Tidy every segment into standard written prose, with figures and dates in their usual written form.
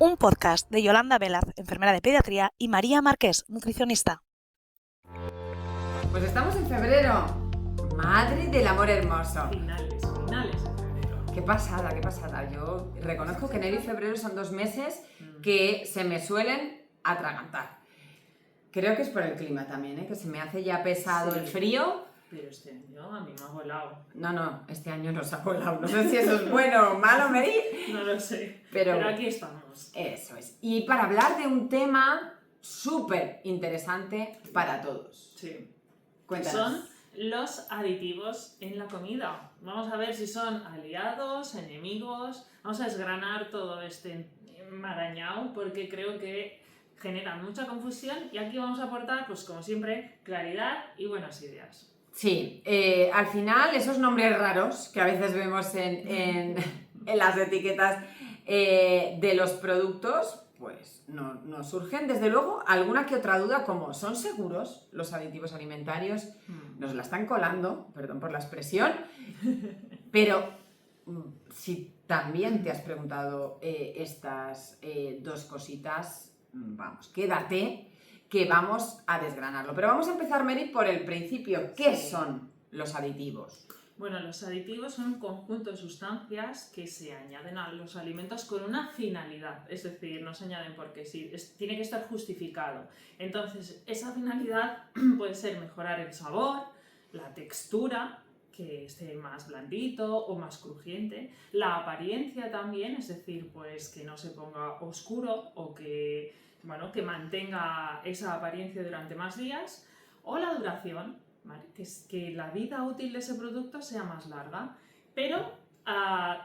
un podcast de Yolanda Velaz, enfermera de pediatría, y María Marqués, nutricionista. Pues estamos en febrero. Madre del amor hermoso. Finales de febrero. Qué pasada. Yo reconozco que enero y febrero son 2 meses que se me suelen atragantar. Creo que es por el clima también, que se me hace ya pesado el frío. Pero este año a mí me ha volado. No, este año nos ha volado. No sé si eso es bueno o malo, Mary. No lo sé, pero aquí estamos. Eso es. Y para hablar de un tema súper interesante para todos. Sí. Cuéntanos. Son los aditivos en la comida. Vamos a ver si son aliados, enemigos. Vamos a desgranar todo este marañao porque creo que generan mucha confusión y aquí vamos a aportar, pues como siempre, claridad y buenas ideas. Sí, al final esos nombres raros que a veces vemos en las etiquetas de los productos, pues nos surgen desde luego alguna que otra duda como ¿son seguros los aditivos alimentarios? Nos la están colando, perdón por la expresión, pero si también te has preguntado estas dos cositas, vamos, quédate que vamos a desgranarlo. Pero vamos a empezar, Mary, por el principio. ¿Qué son los aditivos? Bueno, los aditivos son un conjunto de sustancias que se añaden a los alimentos con una finalidad, es decir, no se añaden porque sí, tiene que estar justificado. Entonces, esa finalidad puede ser mejorar el sabor, la textura, que esté más blandito o más crujiente, la apariencia también, es decir, pues que no se ponga oscuro o que mantenga esa apariencia durante más días, o la duración, ¿vale? Que la vida útil de ese producto sea más larga, pero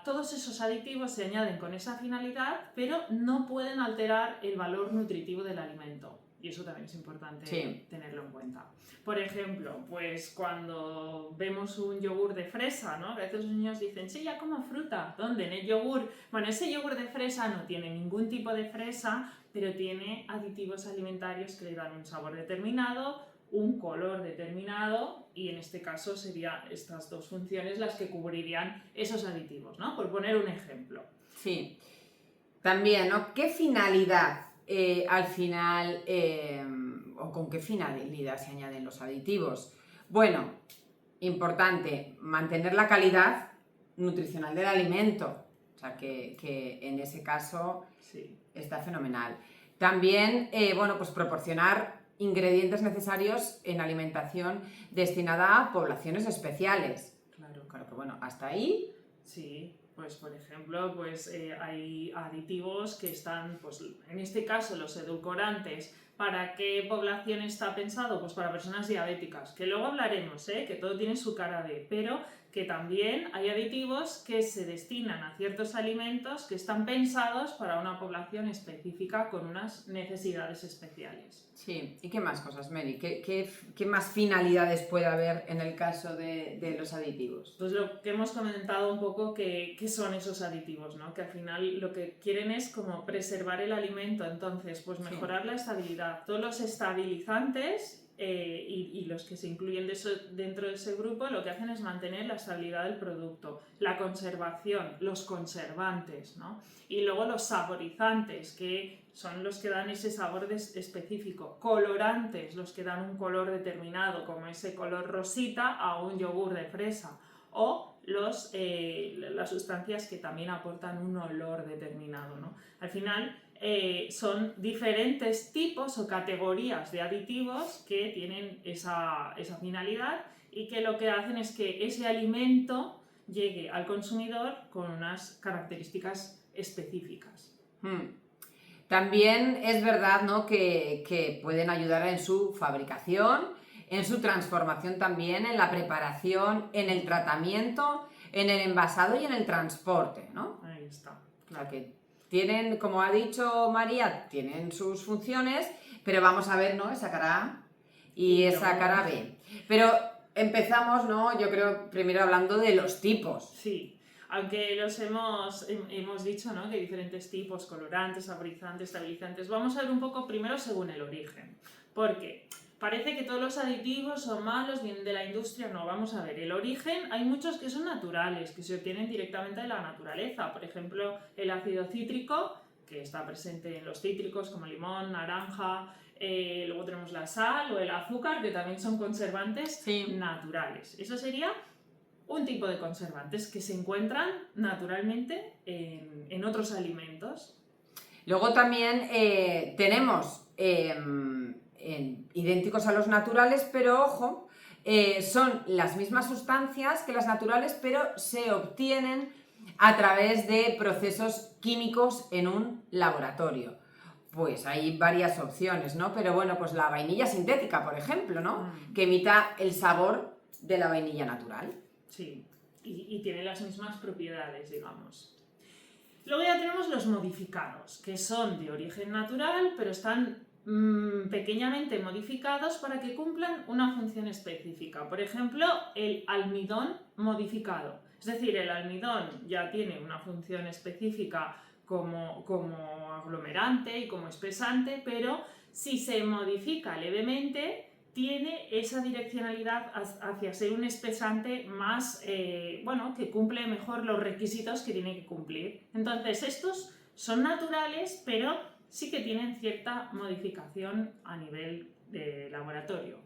todos esos aditivos se añaden con esa finalidad, pero no pueden alterar el valor nutritivo del alimento. Y eso también es importante tenerlo en cuenta. Por ejemplo, pues cuando vemos un yogur de fresa, ¿no? A veces los niños dicen, sí, ya como fruta. ¿Dónde? En el yogur. Bueno, ese yogur de fresa no tiene ningún tipo de fresa, pero tiene aditivos alimentarios que le dan un sabor determinado, un color determinado, y en este caso serían estas dos funciones las que cubrirían esos aditivos, ¿no? Por poner un ejemplo. Sí. También, ¿no? ¿Qué finalidad al final o con qué finalidad se añaden los aditivos? Bueno, importante, mantener la calidad nutricional del alimento. O sea, que en ese caso está fenomenal. También, pues proporcionar ingredientes necesarios en alimentación destinada a poblaciones especiales. Claro que bueno, hasta ahí. Sí, pues por ejemplo, hay aditivos que están, pues en este caso los edulcorantes. ¿Para qué población está pensado? Pues para personas diabéticas, que luego hablaremos, que todo tiene su cara B, pero que también hay aditivos que se destinan a ciertos alimentos que están pensados para una población específica con unas necesidades especiales. Sí, ¿y qué más cosas, Mary? ¿Qué más finalidades puede haber en el caso de los aditivos? Pues lo que hemos comentado un poco, que son esos aditivos, ¿no? Que al final lo que quieren es como preservar el alimento, entonces pues mejorar la estabilidad. Todos los estabilizantes y los que se incluyen dentro de ese grupo lo que hacen es mantener la estabilidad del producto, la conservación, los conservantes, ¿no? Y luego los saborizantes, que son los que dan ese sabor específico, colorantes, los que dan un color determinado, como ese color rosita a un yogur de fresa, o las sustancias que también aportan un olor determinado, ¿no? Al final son diferentes tipos o categorías de aditivos que tienen esa finalidad y que lo que hacen es que ese alimento llegue al consumidor con unas características específicas. También es verdad, ¿no?, que pueden ayudar en su fabricación, en su transformación también, en la preparación, en el tratamiento, en el envasado y en el transporte, ¿no? Ahí está. Claro que tienen, como ha dicho María, tienen sus funciones, pero vamos a ver, ¿no?, esa cara A y esa cara B. Pero empezamos, ¿no?, yo creo, primero hablando de los tipos. Sí. Aunque hemos dicho, ¿no?, que hay diferentes tipos, colorantes, saborizantes, estabilizantes. Vamos a ver un poco primero según el origen. Porque parece que todos los aditivos son malos, vienen de la industria. No, vamos a ver. El origen, hay muchos que son naturales, que se obtienen directamente de la naturaleza. Por ejemplo, el ácido cítrico, que está presente en los cítricos como limón, naranja, luego tenemos la sal o el azúcar, que también son conservantes naturales. Eso sería un tipo de conservantes que se encuentran naturalmente en otros alimentos. Luego también tenemos idénticos a los naturales, pero ojo, son las mismas sustancias que las naturales, pero se obtienen a través de procesos químicos en un laboratorio. Pues hay varias opciones, ¿no? Pero bueno, pues la vainilla sintética, por ejemplo, ¿no? Que imita el sabor de la vainilla natural. Sí, y tiene las mismas propiedades, digamos. Luego ya tenemos los modificados, que son de origen natural, pero están pequeñamente modificados para que cumplan una función específica. Por ejemplo, el almidón modificado. Es decir, el almidón ya tiene una función específica como aglomerante y como espesante, pero si se modifica levemente, tiene esa direccionalidad hacia ser un espesante más, que cumple mejor los requisitos que tiene que cumplir. Entonces, estos son naturales, pero sí que tienen cierta modificación a nivel de laboratorio.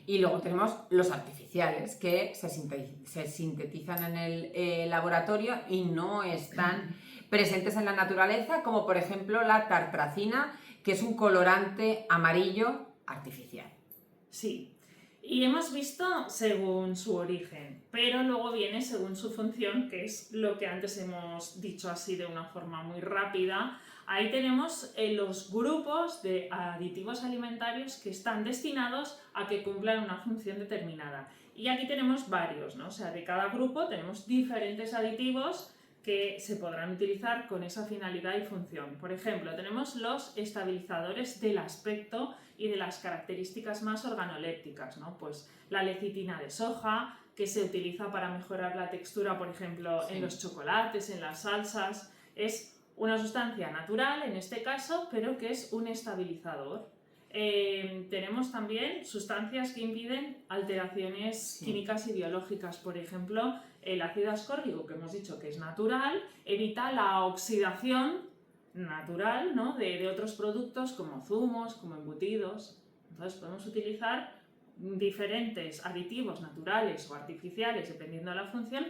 Y luego tenemos los artificiales, que se sintetizan en el laboratorio y no están presentes en la naturaleza, como por ejemplo la tartrazina, que es un colorante amarillo artificial. Sí, y hemos visto según su origen, pero luego viene según su función, que es lo que antes hemos dicho así de una forma muy rápida. Ahí tenemos los grupos de aditivos alimentarios que están destinados a que cumplan una función determinada. Y aquí tenemos varios, ¿no? O sea, de cada grupo tenemos diferentes aditivos que se podrán utilizar con esa finalidad y función. Por ejemplo, tenemos los estabilizadores del aspecto y de las características más organolépticas, ¿no? Pues la lecitina de soja, que se utiliza para mejorar la textura, por ejemplo, en los chocolates, en las salsas. Es una sustancia natural, en este caso, pero que es un estabilizador. Tenemos también sustancias que impiden alteraciones químicas y biológicas. Por ejemplo, el ácido ascórbico, que hemos dicho que es natural, evita la oxidación natural, ¿no? de otros productos como zumos, como embutidos. Entonces podemos utilizar diferentes aditivos naturales o artificiales, dependiendo de la función,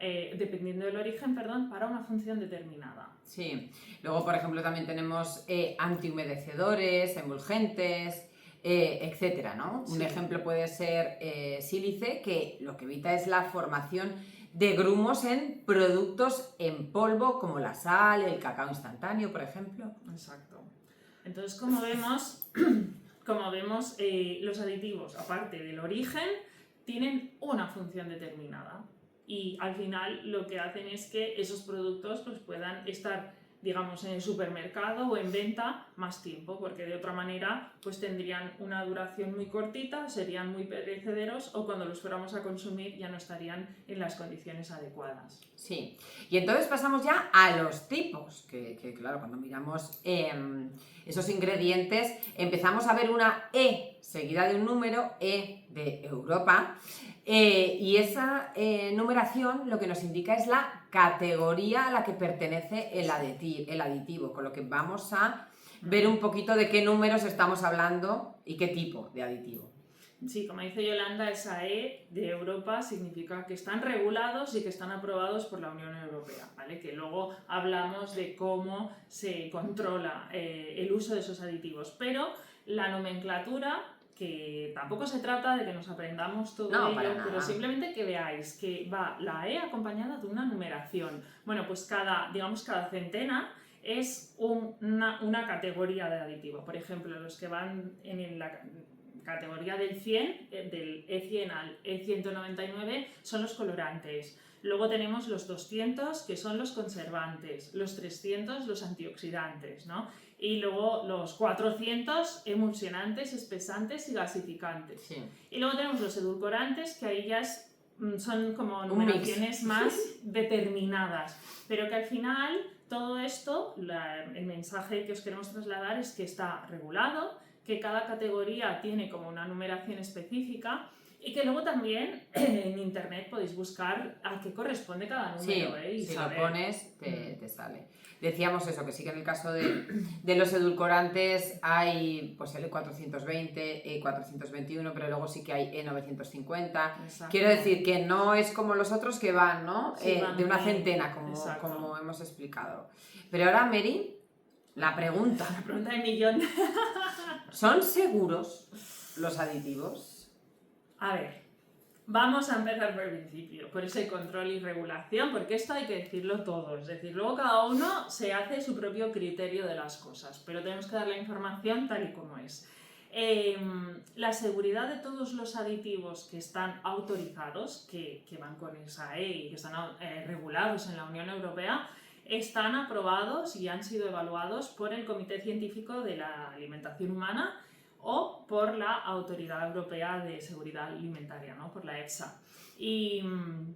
dependiendo del origen, para una función determinada. Sí, luego por ejemplo también tenemos antihumedecedores, emulgentes, etcétera, ¿no? Sí. Un ejemplo puede ser sílice, que lo que evita es la formación de grumos en productos en polvo como la sal, el cacao instantáneo, por ejemplo. Exacto. Entonces, como vemos, los aditivos, aparte del origen, tienen una función determinada. Y al final lo que hacen es que esos productos pues, puedan estar, digamos, en el supermercado o en venta más tiempo, porque de otra manera pues tendrían una duración muy cortita, serían muy perecederos o cuando los fuéramos a consumir ya no estarían en las condiciones adecuadas. Sí, y entonces pasamos ya a los tipos, que claro, cuando miramos esos ingredientes empezamos a ver una E seguida de un número, E de Europa, y esa numeración lo que nos indica es la categoría a la que pertenece el aditivo, con lo que vamos a ver un poquito de qué números estamos hablando y qué tipo de aditivo. Sí, como dice Yolanda, esa E de Europa significa que están regulados y que están aprobados por la Unión Europea, ¿vale? Que luego hablamos de cómo se controla el uso de esos aditivos, pero la nomenclatura, que tampoco se trata de que nos aprendamos todo ello, pero simplemente que veáis que va la E acompañada de una numeración. Bueno, pues cada centena es una categoría de aditivo. Por ejemplo, los que van en la categoría del 100, del E100 al E199, son los colorantes. Luego tenemos los 200, que son los conservantes, los 300, los antioxidantes, ¿no? Y luego los 400, emulsionantes, espesantes y gasificantes. Sí. Y luego tenemos los edulcorantes, que ahí ya son como numeraciones más determinadas, pero que al final todo esto, el mensaje que os queremos trasladar es que está regulado, que cada categoría tiene como una numeración específica Y que luego también en internet podéis buscar a qué corresponde cada número, y si saber. lo pones te sale. Decíamos eso, que sí que en el caso de los edulcorantes hay pues el E420, E421, pero luego sí que hay E950. Exacto. Quiero decir que no es como los otros que van, ¿no? Sí, van de una muy- centena, exacto. como hemos explicado. Pero ahora, Mary, la pregunta. La pregunta de millón. ¿Son seguros los aditivos? A ver, vamos a empezar por el principio, por ese control y regulación, porque esto hay que decirlo todo. Es decir, luego cada uno se hace su propio criterio de las cosas, pero tenemos que dar la información tal y como es. La seguridad de todos los aditivos que están autorizados, que van con esa E y que están regulados en la Unión Europea, están aprobados y han sido evaluados por el Comité Científico de la Alimentación Humana o por la Autoridad Europea de Seguridad Alimentaria, ¿no? Por la EFSA. Y en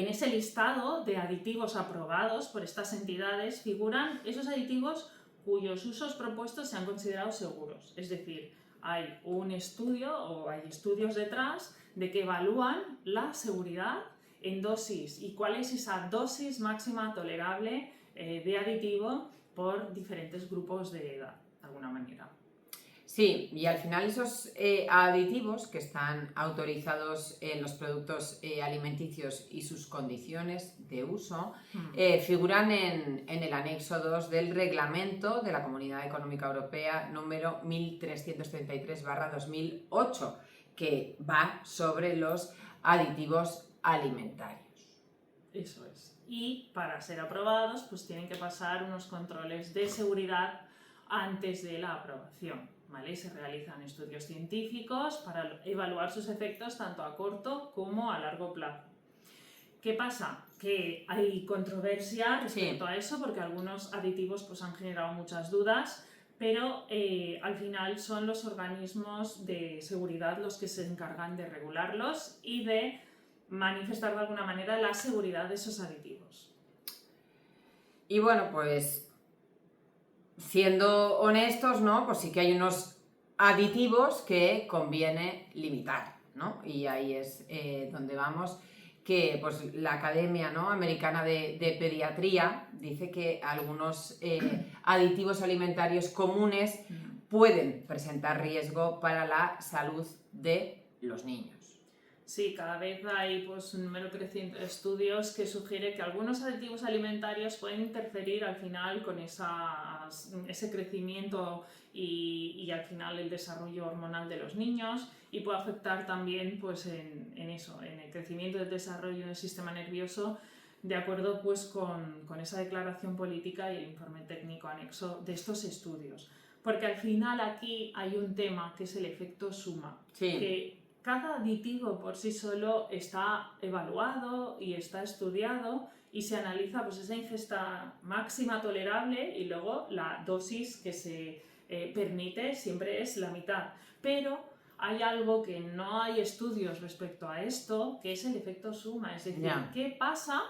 ese listado de aditivos aprobados por estas entidades figuran esos aditivos cuyos usos propuestos se han considerado seguros. Es decir, hay un estudio o hay estudios detrás de que evalúan la seguridad en dosis y cuál es esa dosis máxima tolerable de aditivo por diferentes grupos de edad, de alguna manera. Sí, y al final esos aditivos que están autorizados en los productos alimenticios y sus condiciones de uso figuran en el anexo 2 del reglamento de la Comunidad Económica Europea número 1333/2008, que va sobre los aditivos alimentarios. Eso es. Y para ser aprobados, pues tienen que pasar unos controles de seguridad antes de la aprobación. ¿Vale? Se realizan estudios científicos para evaluar sus efectos tanto a corto como a largo plazo. ¿Qué pasa? Que hay controversia respecto a eso porque algunos aditivos pues, han generado muchas dudas, pero al final son los organismos de seguridad los que se encargan de regularlos y de manifestar de alguna manera la seguridad de esos aditivos. Y bueno, pues siendo honestos, ¿no? Pues sí que hay unos aditivos que conviene limitar, ¿no? Y ahí es donde vamos, que pues la Academia, ¿no? Americana de Pediatría dice que algunos aditivos alimentarios comunes pueden presentar riesgo para la salud de los niños. Sí, cada vez hay pues, un número creciente de estudios que sugiere que algunos aditivos alimentarios pueden interferir al final con ese crecimiento y al final el desarrollo hormonal de los niños y puede afectar también pues, en el crecimiento del desarrollo del sistema nervioso de acuerdo pues, con esa declaración política y el informe técnico anexo de estos estudios. Porque al final aquí hay un tema que es el efecto suma. Sí. Que cada aditivo por sí solo está evaluado y está estudiado y se analiza pues, esa ingesta máxima tolerable y luego la dosis que se permite siempre es la mitad. Pero hay algo que no hay estudios respecto a esto, que es el efecto suma. Es decir, ¿qué pasa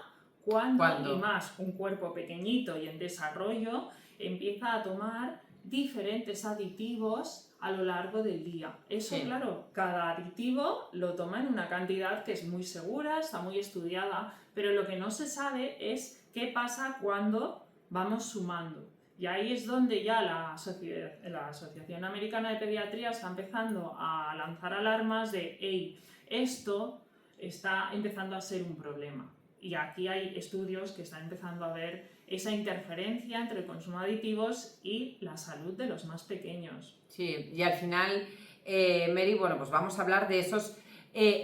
cuando, y más un cuerpo pequeñito y en desarrollo, empieza a tomar diferentes aditivos a lo largo del día? Eso, claro, cada aditivo lo toma en una cantidad que es muy segura, está muy estudiada, pero lo que no se sabe es qué pasa cuando vamos sumando. Y ahí es donde ya la Asociación Americana de Pediatría está empezando a lanzar alarmas de hey, esto está empezando a ser un problema. Y aquí hay estudios que están empezando a ver esa interferencia entre el consumo de aditivos y la salud de los más pequeños. Sí, y al final, Mary, bueno, pues vamos a hablar de esos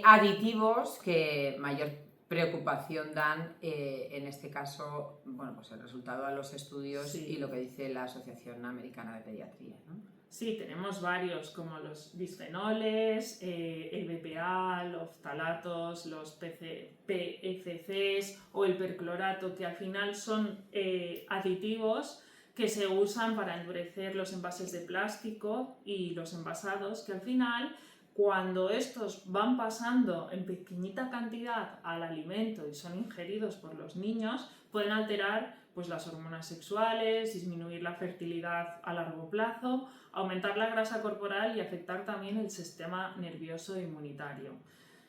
aditivos que mayor preocupación dan, en este caso, bueno, pues el resultado de los estudios y lo que dice la Asociación Americana de Pediatría, ¿no? Sí, tenemos varios como los bisfenoles, el BPA, los ftalatos, los PFCs o el perclorato, que al final son aditivos que se usan para endurecer los envases de plástico y los envasados, que al final, cuando estos van pasando en pequeñita cantidad al alimento y son ingeridos por los niños, pueden alterar pues las hormonas sexuales, disminuir la fertilidad a largo plazo, aumentar la grasa corporal y afectar también el sistema nervioso e inmunitario.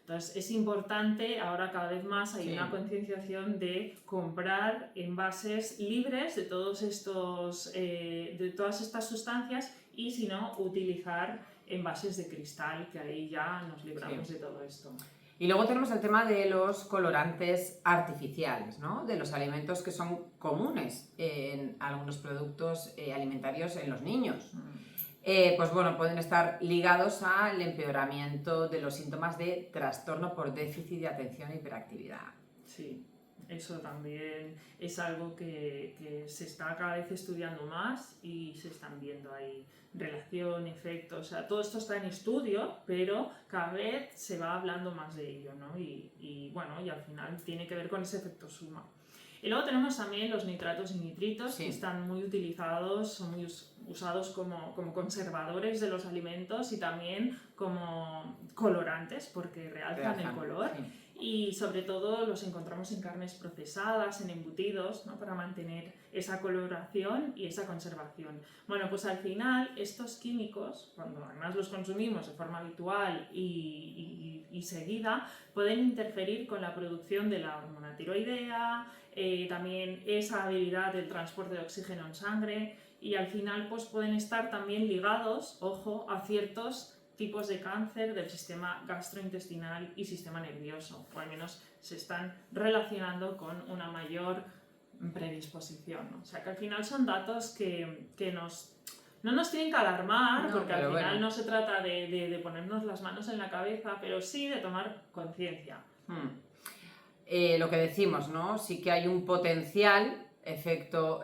Entonces es importante, ahora cada vez más hay una concienciación de comprar envases libres de todos estos, de todas estas sustancias y si no, utilizar envases de cristal, que ahí ya nos libramos de todo esto. Y luego tenemos el tema de los colorantes artificiales, ¿no? De los alimentos que son comunes en algunos productos alimentarios en los niños. Pues bueno, pueden estar ligados al empeoramiento de los síntomas de trastorno por déficit de atención e hiperactividad. Sí, eso también es algo que se está cada vez estudiando más y se están viendo ahí relación, efectos, o sea, todo esto está en estudio, pero cada vez se va hablando más de ello, ¿no? Y bueno, y al final tiene que ver con ese efecto suma. Y luego tenemos también los nitratos y nitritos, que están muy utilizados, son muy usados como conservadores de los alimentos y también como colorantes, porque realzan el color. Y sobre todo los encontramos en carnes procesadas, en embutidos, ¿no? Para mantener esa coloración y esa conservación. Bueno, pues al final estos químicos, cuando además los consumimos de forma habitual y seguida, pueden interferir con la producción de la hormona tiroidea, también esa habilidad del transporte de oxígeno en sangre y al final pues pueden estar también ligados, ojo, a ciertos tipos de cáncer del sistema gastrointestinal y sistema nervioso, o al menos se están relacionando con una mayor predisposición, ¿no? O sea que al final son datos que no nos tienen que alarmar, porque al final no se trata de ponernos las manos en la cabeza, pero sí de tomar conciencia. Lo que decimos, ¿no? Sí que hay un potencial efecto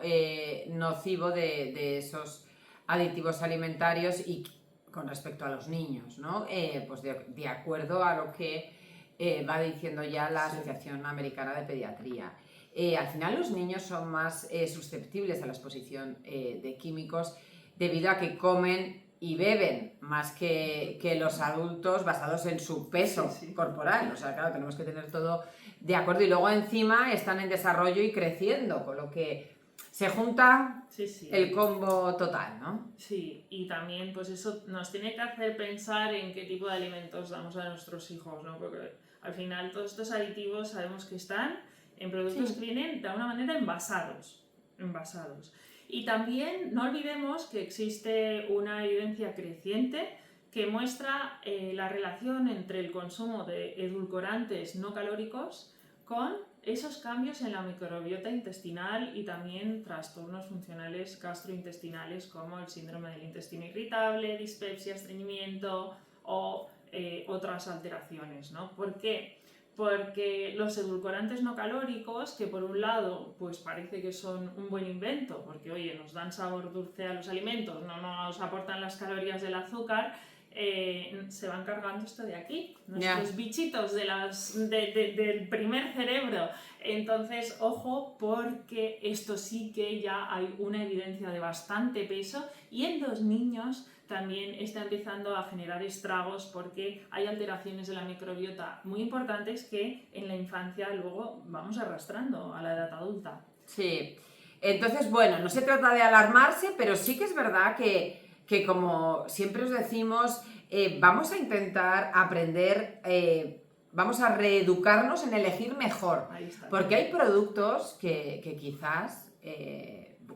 nocivo de esos aditivos alimentarios y con respecto a los niños, ¿no? Pues de acuerdo a lo que va diciendo ya la Asociación Americana de Pediatría. Al final los niños son más susceptibles a la exposición de químicos debido a que comen y beben más que los adultos basados en su peso corporal. O sea, claro, tenemos que tener todo de acuerdo y luego encima están en desarrollo y creciendo, con lo que se junta el combo total, ¿no? Sí, y también pues eso nos tiene que hacer pensar en qué tipo de alimentos damos a nuestros hijos, ¿no? Porque al final todos estos aditivos sabemos que están en productos que vienen de alguna manera envasados. Y también no olvidemos que existe una evidencia creciente que muestra la relación entre el consumo de edulcorantes no calóricos con esos cambios en la microbiota intestinal y también trastornos funcionales gastrointestinales como el síndrome del intestino irritable, dispepsia, estreñimiento o otras alteraciones, ¿no? ¿Por qué? Porque los edulcorantes no calóricos, que por un lado pues parece que son un buen invento, porque oye, nos dan sabor dulce a los alimentos, no nos aportan las calorías del azúcar, se van cargando esto de aquí, nuestros bichitos del primer cerebro. Entonces, ojo, porque esto sí que ya hay una evidencia de bastante peso y en los niños también está empezando a generar estragos porque hay alteraciones de la microbiota muy importantes que en la infancia luego vamos arrastrando a la edad adulta. Sí, entonces bueno, no se trata de alarmarse, pero sí que es verdad que como siempre os decimos, vamos a intentar aprender, vamos a reeducarnos en elegir mejor, porque hay productos que quizás,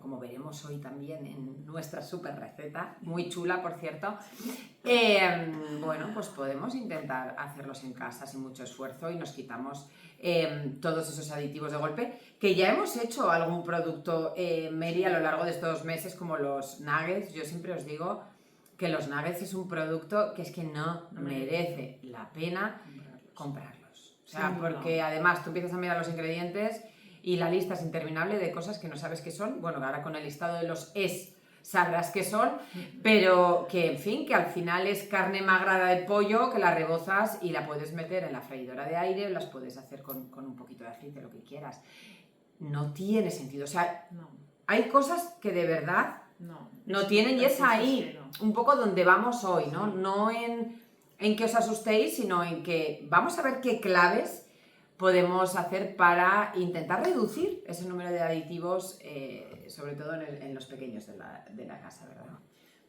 como veremos hoy también en nuestra super receta, muy chula por cierto, bueno, pues podemos intentar hacerlos en casa sin mucho esfuerzo y nos quitamos todos esos aditivos de golpe, que ya hemos hecho algún producto, Mary, a lo largo de estos meses, como los nuggets. Yo siempre os digo que los nuggets es un producto que es que no merece la pena comprarlos. O sea, porque además tú empiezas a mirar los ingredientes y la lista es interminable de cosas que no sabes qué son. Bueno, ahora con el listado de los sabrás qué son, pero que, en fin, que al final es carne magrada de pollo que la rebozas y la puedes meter en la freidora de aire, las puedes hacer con un poquito de aceite, lo que quieras. No tiene sentido. O sea, hay cosas que de verdad no tienen y es ahí un poco donde vamos hoy, ¿no? No en que os asustéis, sino en que vamos a ver qué claves podemos hacer para intentar reducir ese número de aditivos, sobre todo en los pequeños de la casa, ¿verdad?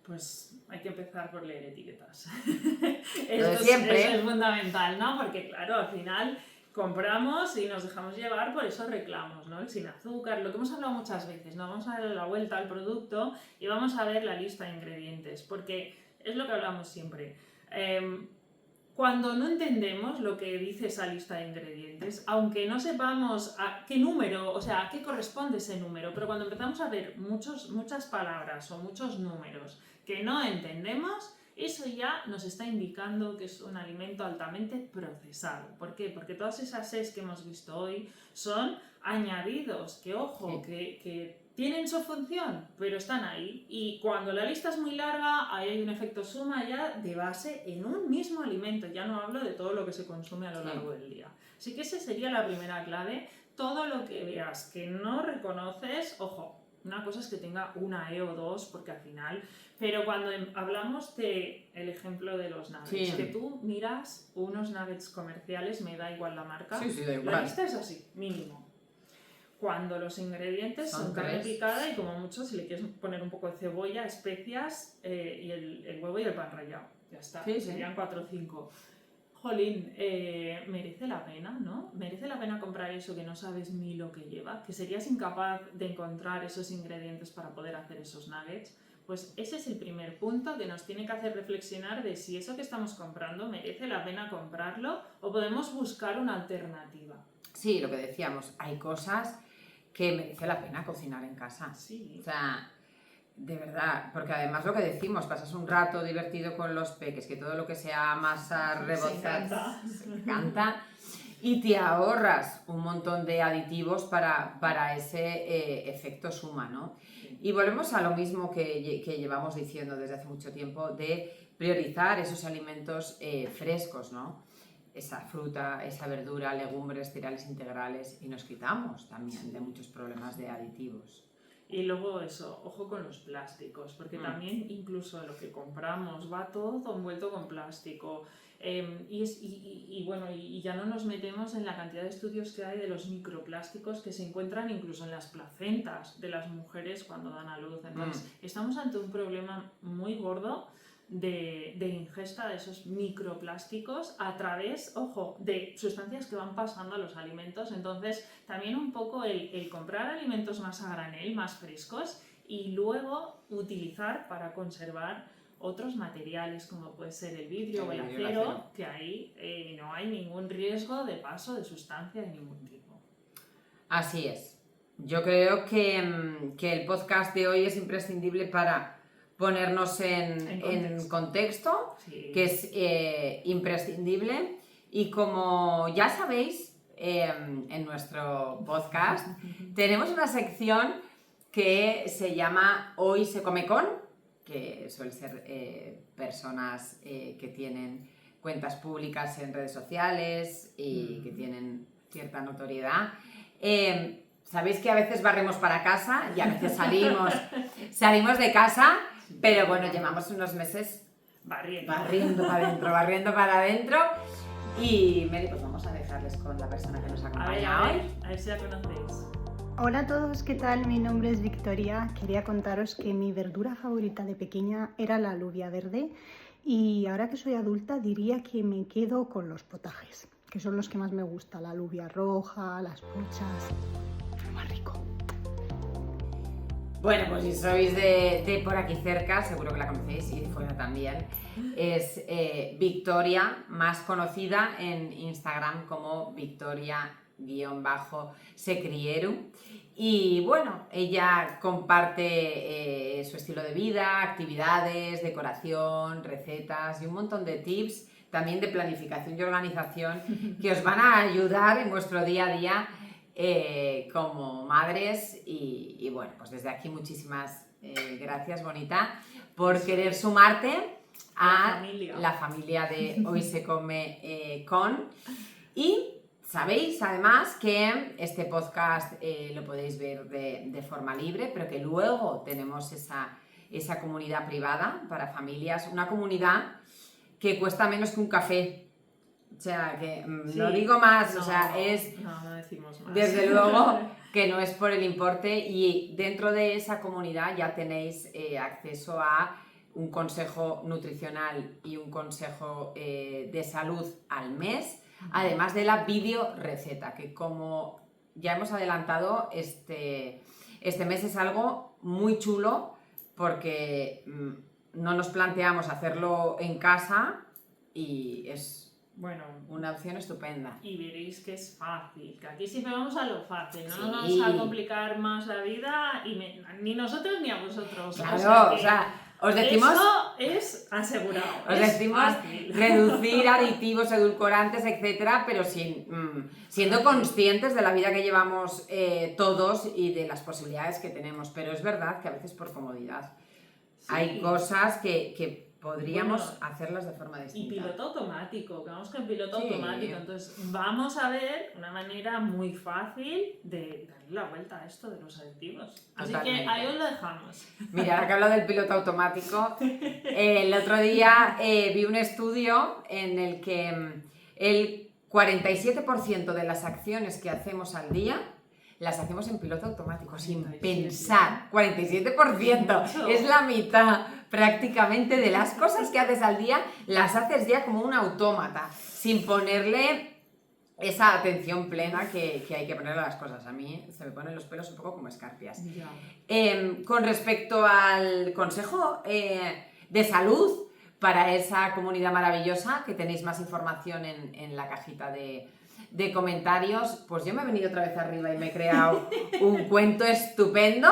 Pues hay que empezar por leer etiquetas. Lo de siempre. Eso es fundamental, ¿no? Porque claro, al final compramos y nos dejamos llevar por esos reclamos, ¿no? El sin azúcar, lo que hemos hablado muchas veces, ¿no? Vamos a darle la vuelta al producto y vamos a ver la lista de ingredientes, porque es lo que hablamos siempre. Cuando no entendemos lo que dice esa lista de ingredientes, aunque no sepamos a qué número, o sea, a qué corresponde ese número, pero cuando empezamos a ver muchas palabras o muchos números que no entendemos, eso ya nos está indicando que es un alimento altamente procesado. ¿Por qué? Porque todas esas E's que hemos visto hoy son añadidos, que ojo, que tienen su función, pero están ahí. Y cuando la lista es muy larga, ahí hay un efecto suma ya de base en un mismo alimento. Ya no hablo de todo lo que se consume a lo largo del día. Así que esa sería la primera clave. Todo lo que veas que no reconoces, ojo, una cosa es que tenga una E o dos, porque al final... Pero cuando hablamos del ejemplo de los nuggets, que tú miras unos nuggets comerciales, me da igual la marca, da igual. La lista es así, mínimo. Cuando los ingredientes son carne picada y como mucho si le quieres poner un poco de cebolla, especias y el huevo y el pan rallado. Ya está, serían 4 o 5. Jolín, merece la pena, ¿no? Merece la pena comprar eso que no sabes ni lo que lleva, que serías incapaz de encontrar esos ingredientes para poder hacer esos nuggets. Pues ese es el primer punto que nos tiene que hacer reflexionar de si eso que estamos comprando merece la pena comprarlo o podemos buscar una alternativa. Sí, lo que decíamos, hay cosas que merece la pena cocinar en casa. Sí. O sea, de verdad, porque además lo que decimos, pasas un rato divertido con los peques, que todo lo que sea masa, rebozar, se encanta, y te ahorras un montón de aditivos para ese efecto suma, ¿no? Y volvemos a lo mismo que llevamos diciendo desde hace mucho tiempo, de priorizar esos alimentos frescos, ¿no? Esa fruta, esa verdura, legumbres, cereales integrales, y nos quitamos también de muchos problemas de aditivos. Y luego eso, ojo con los plásticos, porque también incluso lo que compramos va todo envuelto con plástico. Y ya no nos metemos en la cantidad de estudios que hay de los microplásticos que se encuentran incluso en las placentas de las mujeres cuando dan a luz. Entonces, estamos ante un problema muy gordo de ingesta de esos microplásticos a través, ojo, de sustancias que van pasando a los alimentos. Entonces, también un poco el comprar alimentos más a granel, más frescos, y luego utilizar para conservar otros materiales como puede ser el vidrio o el acero, que ahí no hay ningún riesgo de paso de sustancia de ningún tipo. Así es. Yo creo que el podcast de hoy es imprescindible para ponernos en contexto, sí, que es imprescindible. Y como ya sabéis, en nuestro podcast tenemos una sección que se llama Hoy se come con, que suele ser personas que tienen cuentas públicas en redes sociales y que tienen cierta notoriedad. Sabéis que a veces barremos para casa y a veces salimos de casa, pero bueno, llevamos unos meses barriendo para adentro. Y Meli, pues vamos a dejarles con la persona que nos acompaña hoy. A ver si la conocéis. Hola a todos, ¿qué tal? Mi nombre es Victoria. Quería contaros que mi verdura favorita de pequeña era la alubia verde y ahora que soy adulta diría que me quedo con los potajes, que son los que más me gustan, la alubia roja, las pochas, lo más rico. Bueno, pues si sois de por aquí cerca, seguro que la conocéis y de fuera también. Es Victoria, más conocida en Instagram como Victoria_Secrieru. Y bueno, ella comparte su estilo de vida, actividades, decoración, recetas y un montón de tips, también de planificación y organización, que os van a ayudar en vuestro día a día como madres. Y bueno, pues desde aquí muchísimas gracias, bonita, por querer sumarte a la familia de Hoy se come con. Y sabéis además que este podcast lo podéis ver de forma libre, pero que luego tenemos esa comunidad privada para familias, una comunidad que cuesta menos que un café, O sea, que Sí. no digo más, No, o sea, es no decimos más. desde luego que no es por el importe, y dentro de esa comunidad ya tenéis acceso a un consejo nutricional y un consejo de salud al mes, además de la video receta, que como ya hemos adelantado, este mes es algo muy chulo porque no nos planteamos hacerlo en casa y es Bueno, una opción estupenda. y veréis que es fácil, que aquí siempre vamos a lo fácil, no Sí. nos vamos a complicar más la vida y ni nosotros ni a vosotros. Claro, os decimos... Eso es asegurado. Os es decimos fácil. reducir aditivos, edulcorantes, etcétera, pero siendo conscientes de la vida que llevamos todos y de las posibilidades que tenemos. Pero es verdad que a veces por comodidad hay cosas que podríamos hacerlas de forma distinta. Y piloto automático, que vamos con piloto Sí. automático. Entonces, vamos a ver una manera muy fácil de darle la vuelta a esto de los aditivos. Así Totalmente. que ahí os lo dejamos. Mira, ahora que hablo del piloto automático, el otro día vi un estudio en el que el 47% de las acciones que hacemos al día las hacemos en piloto automático, sin 47. pensar. 47%, es la mitad prácticamente de las cosas que haces al día, las haces ya como un autómata, sin ponerle esa atención plena que hay que ponerle a las cosas. A mí se me ponen los pelos un poco como escarpias. Con respecto al consejo de salud para esa comunidad maravillosa, que tenéis más información en la cajita de comentarios, pues yo me he venido otra vez arriba y me he creado un cuento estupendo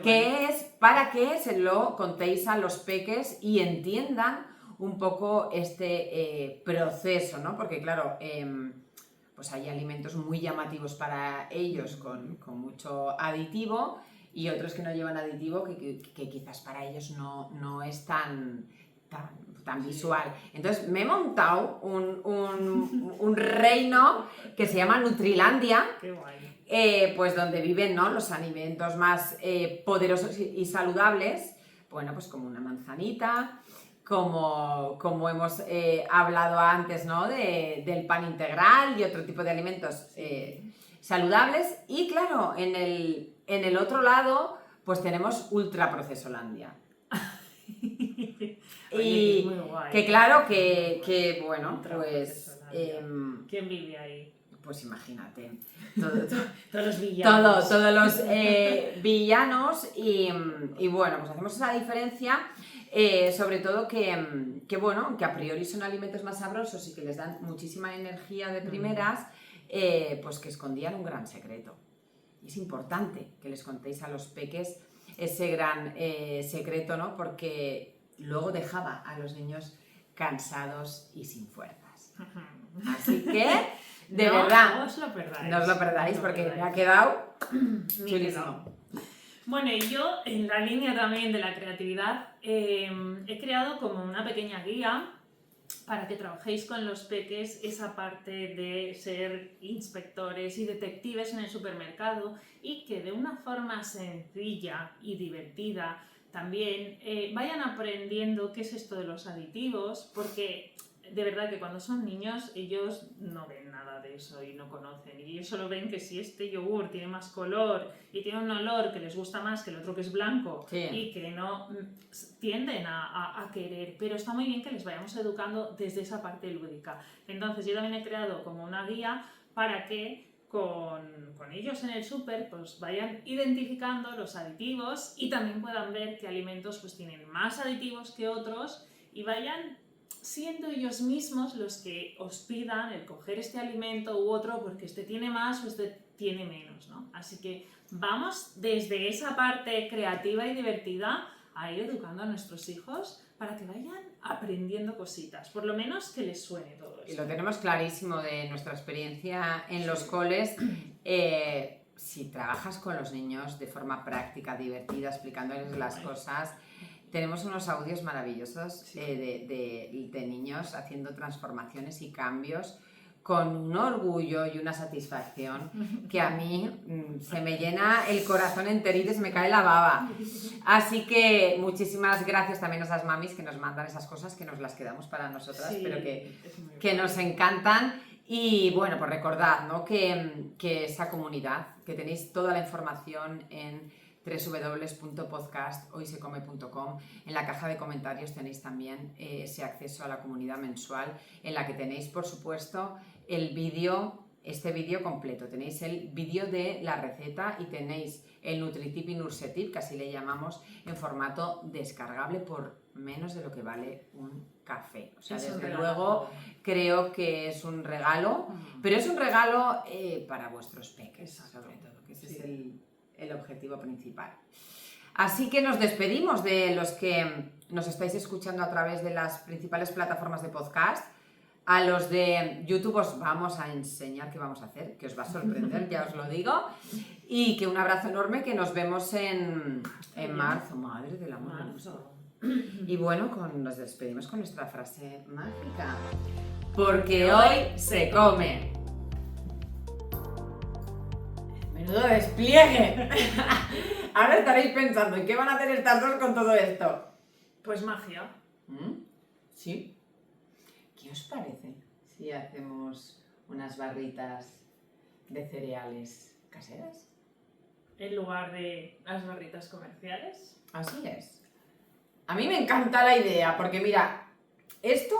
que es para que se lo contéis a los peques y entiendan un poco este proceso, ¿no? Porque claro, pues hay alimentos muy llamativos para ellos con mucho aditivo y otros que no llevan aditivo que quizás para ellos no es tan visual. Entonces me he montado un reino que se llama Nutrilandia. Qué guay. Pues donde viven, ¿no?, los alimentos más poderosos y saludables, bueno, pues como una manzanita, como hemos hablado antes, ¿no?, del pan integral y otro tipo de alimentos saludables. Y claro, en el otro lado, pues tenemos Ultraprocesolandia. Oye, muy guay. Que claro que bueno, pues... ¿Quién vive ahí? Pues imagínate, Todos los villanos. todos los villanos y bueno, pues hacemos esa diferencia, sobre todo que bueno, que a priori son alimentos más sabrosos y que les dan muchísima energía de primeras, pues que escondían un gran secreto. Y es importante que les contéis a los peques ese gran secreto, ¿no? Porque luego dejaba a los niños cansados y sin fuerzas. Así que, de verdad, no os lo perdáis. no os lo perdáis porque me ha quedado chulísimo. Bueno, y yo, en la línea también de la creatividad, he creado como una pequeña guía para que trabajéis con los peques esa parte de ser inspectores y detectives en el supermercado y que de una forma sencilla y divertida también vayan aprendiendo qué es esto de los aditivos, porque de verdad que cuando son niños ellos no ven nada de eso y no conocen, y ellos solo ven que si este yogur tiene más color y tiene un olor que les gusta más que el otro que es blanco, Sí. y que no tienden a querer, pero está muy bien que les vayamos educando desde esa parte lúdica. Entonces yo también he creado como una guía para que con ellos en el súper pues vayan identificando los aditivos y también puedan ver qué alimentos pues tienen más aditivos que otros y vayan siendo ellos mismos los que os pidan el coger este alimento u otro porque este tiene más o este tiene menos, ¿no? Así que vamos desde esa parte creativa y divertida a ir educando a nuestros hijos para que vayan aprendiendo cositas, por lo menos que les suene todo Y esto. lo tenemos clarísimo de nuestra experiencia en los coles. Si trabajas con los niños de forma práctica, divertida, explicándoles las cosas, tenemos unos audios maravillosos de niños haciendo transformaciones y cambios con un orgullo y una satisfacción que a mí se me llena el corazón enterito y se me cae la baba. Así que muchísimas gracias también a esas mamis que nos mandan esas cosas, que nos las quedamos para nosotras, Sí, pero es muy que nos encantan. Y bueno, pues recordad, ¿no? que esa comunidad, que tenéis toda la información en www.podcasthoysecome.com. En la caja de comentarios tenéis también ese acceso a la comunidad mensual, en la que tenéis, por supuesto, el vídeo, este vídeo completo. Tenéis el vídeo de la receta y tenéis el Nutritip y Nursetip, que así le llamamos, en formato descargable por menos de lo que vale un café. O sea, Es un desde regalo. luego creo que es un regalo, pero es un regalo para vuestros peques, Exacto. sobre todo, que ese Sí. es el objetivo principal. Así que nos despedimos de los que nos estáis escuchando a través de las principales plataformas de podcast. A los de YouTube os vamos a enseñar qué vamos a hacer, que os va a sorprender, ya os lo digo. Y que un abrazo enorme, que nos vemos en marzo. Madre del amor hermoso. Y bueno, nos despedimos con nuestra frase mágica. Porque hoy se come. ¡Menudo despliegue! Ahora estaréis pensando, ¿y qué van a hacer estas dos con todo esto? Pues magia. ¿Sí? ¿Qué os parece si hacemos unas barritas de cereales caseras? En lugar de las barritas comerciales. Así es. A mí me encanta la idea, porque mira, esto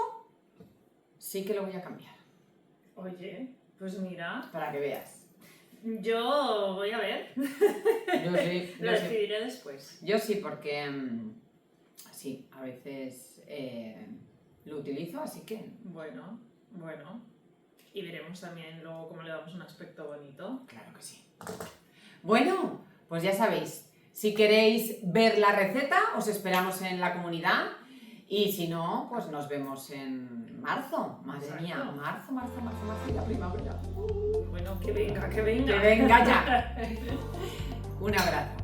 sí que lo voy a cambiar, Oye, pues mira, para que veas. yo voy a ver. Yo sí, Lo decidiré después. Yo sí, porque sí, a veces lo utilizo, así que Bueno. Y veremos también luego cómo le damos un aspecto bonito. claro que sí. Bueno, pues ya sabéis, si queréis ver la receta, os esperamos en la comunidad. Y si no, pues nos vemos en marzo. Madre Exacto. mía, marzo y la primavera. Bueno, que venga, que venga. Que venga ya. Un abrazo.